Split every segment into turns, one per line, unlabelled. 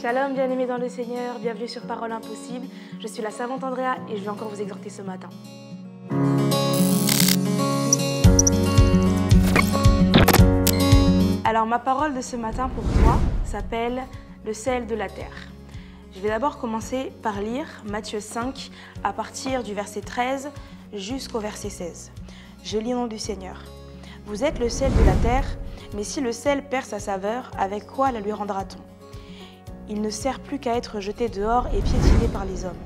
Shalom bien-aimés dans le Seigneur, bienvenue sur Parole Impossible. Je suis la servante Andrea et je vais encore vous exhorter ce matin. Alors ma parole de ce matin pour toi s'appelle le sel de la terre. Je vais d'abord commencer par lire Matthieu 5 à partir du verset 13 jusqu'au verset 16. Je lis au nom du Seigneur. Vous êtes le sel de la terre, mais si le sel perd sa saveur, avec quoi la lui rendra-t-on ? Il ne sert plus qu'à être jeté dehors et piétiné par les hommes.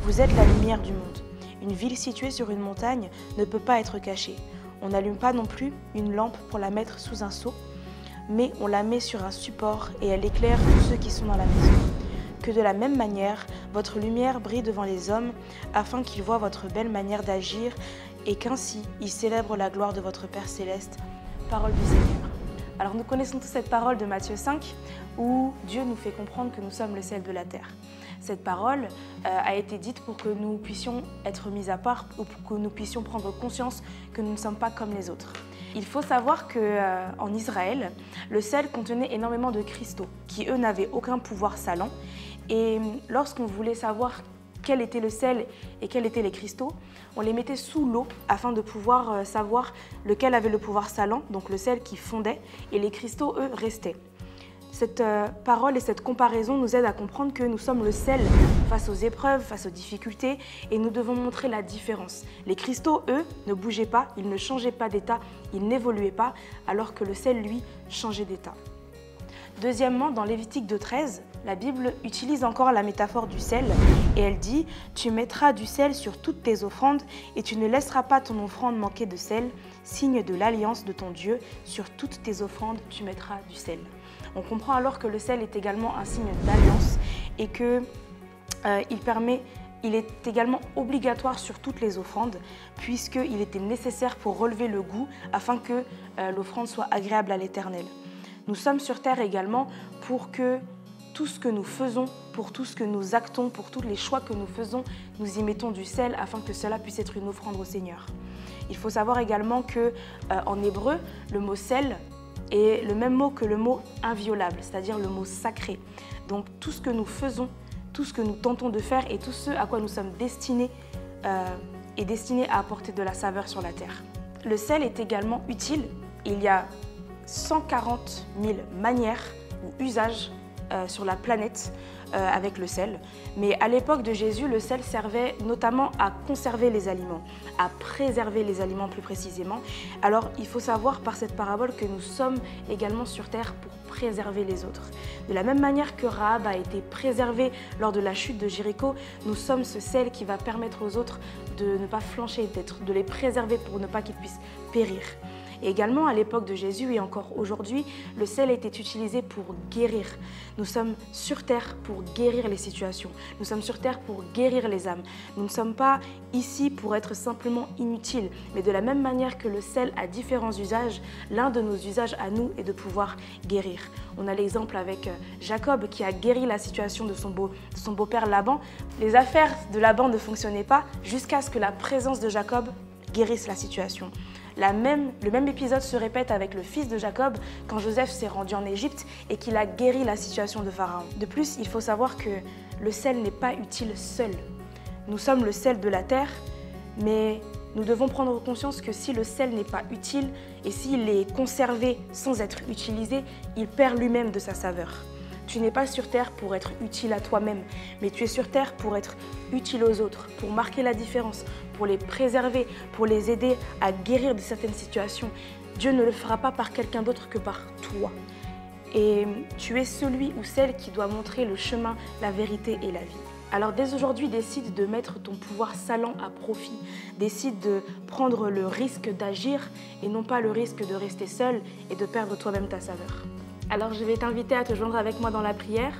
Vous êtes la lumière du monde. Une ville située sur une montagne ne peut pas être cachée. On n'allume pas non plus une lampe pour la mettre sous un seau, mais on la met sur un support et elle éclaire tous ceux qui sont dans la maison. Que de la même manière, votre lumière brille devant les hommes, afin qu'ils voient votre belle manière d'agir et qu'ainsi ils célèbrent la gloire de votre Père Céleste. Parole du Seigneur. Alors nous connaissons tous cette parole de Matthieu 5 où Dieu nous fait comprendre que nous sommes le sel de la terre. Cette parole a été dite pour que nous puissions être mis à part ou pour que nous puissions prendre conscience que nous ne sommes pas comme les autres. Il faut savoir qu'en Israël, le sel contenait énormément de cristaux qui, eux, n'avaient aucun pouvoir salant. Et lorsqu'on voulait savoir quel était le sel et quels étaient les cristaux, on les mettait sous l'eau afin de pouvoir savoir lequel avait le pouvoir salant, donc le sel qui fondait, et les cristaux, eux, restaient. Cette parole et cette comparaison nous aident à comprendre que nous sommes le sel face aux épreuves, face aux difficultés, et nous devons montrer la différence. Les cristaux, eux, ne bougeaient pas, ils ne changeaient pas d'état, ils n'évoluaient pas, alors que le sel, lui, changeait d'état. Deuxièmement, dans Lévitique 2,13, la Bible utilise encore la métaphore du sel et elle dit « Tu mettras du sel sur toutes tes offrandes et tu ne laisseras pas ton offrande manquer de sel, signe de l'alliance de ton Dieu, sur toutes tes offrandes tu mettras du sel. » On comprend alors que le sel est également un signe d'alliance et qu'il est également obligatoire sur toutes les offrandes puisqu'il était nécessaire pour relever le goût afin que l'offrande soit agréable à l'Éternel. Nous sommes sur terre également pour que tout ce que nous faisons, pour tout ce que nous actons, pour tous les choix que nous faisons, nous y mettons du sel afin que cela puisse être une offrande au Seigneur. Il faut savoir également qu'en hébreu, le mot sel est le même mot que le mot inviolable, c'est-à-dire le mot sacré. Donc tout ce que nous faisons, tout ce que nous tentons de faire et tout ce à quoi nous sommes destinés est destiné à apporter de la saveur sur la terre. Le sel est également utile. Il y a 140 000 manières ou usages sur la planète avec le sel. Mais à l'époque de Jésus, le sel servait notamment à conserver les aliments, à préserver les aliments plus précisément. Alors il faut savoir par cette parabole que nous sommes également sur terre pour préserver les autres. De la même manière que Rahab a été préservée lors de la chute de Jéricho, nous sommes ce sel qui va permettre aux autres de ne pas flancher, de les préserver pour ne pas qu'ils puissent périr. Et également, à l'époque de Jésus et encore aujourd'hui, le sel était utilisé pour guérir. Nous sommes sur terre pour guérir les situations. Nous sommes sur terre pour guérir les âmes. Nous ne sommes pas ici pour être simplement inutiles. Mais de la même manière que le sel a différents usages, l'un de nos usages à nous est de pouvoir guérir. On a l'exemple avec Jacob qui a guéri la situation de son beau-père Laban. Les affaires de Laban ne fonctionnaient pas jusqu'à ce que la présence de Jacob guérisse la situation. Le même épisode se répète avec le fils de Jacob quand Joseph s'est rendu en Égypte et qu'il a guéri la situation de Pharaon. De plus, il faut savoir que le sel n'est pas utile seul. Nous sommes le sel de la terre, mais nous devons prendre conscience que si le sel n'est pas utile et s'il est conservé sans être utilisé, il perd lui-même de sa saveur. Tu n'es pas sur terre pour être utile à toi-même, mais tu es sur terre pour être utile aux autres, pour marquer la différence, pour les préserver, pour les aider à guérir de certaines situations. Dieu ne le fera pas par quelqu'un d'autre que par toi. Et tu es celui ou celle qui doit montrer le chemin, la vérité et la vie. Alors dès aujourd'hui, décide de mettre ton pouvoir salant à profit. Décide de prendre le risque d'agir et non pas le risque de rester seul et de perdre toi-même ta saveur. Alors je vais t'inviter à te joindre avec moi dans la prière.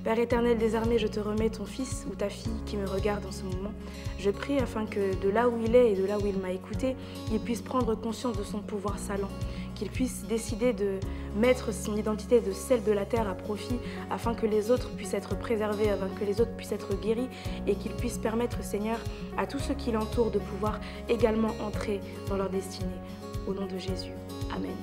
Père éternel des armées, je te remets ton fils ou ta fille qui me regarde en ce moment. Je prie afin que de là où il est et de là où il m'a écouté, il puisse prendre conscience de son pouvoir salant, qu'il puisse décider de mettre son identité de sel de la terre à profit afin que les autres puissent être préservés, afin que les autres puissent être guéris et qu'il puisse permettre, Seigneur, à tous ceux qui l'entourent de pouvoir également entrer dans leur destinée. Au nom de Jésus. Amen.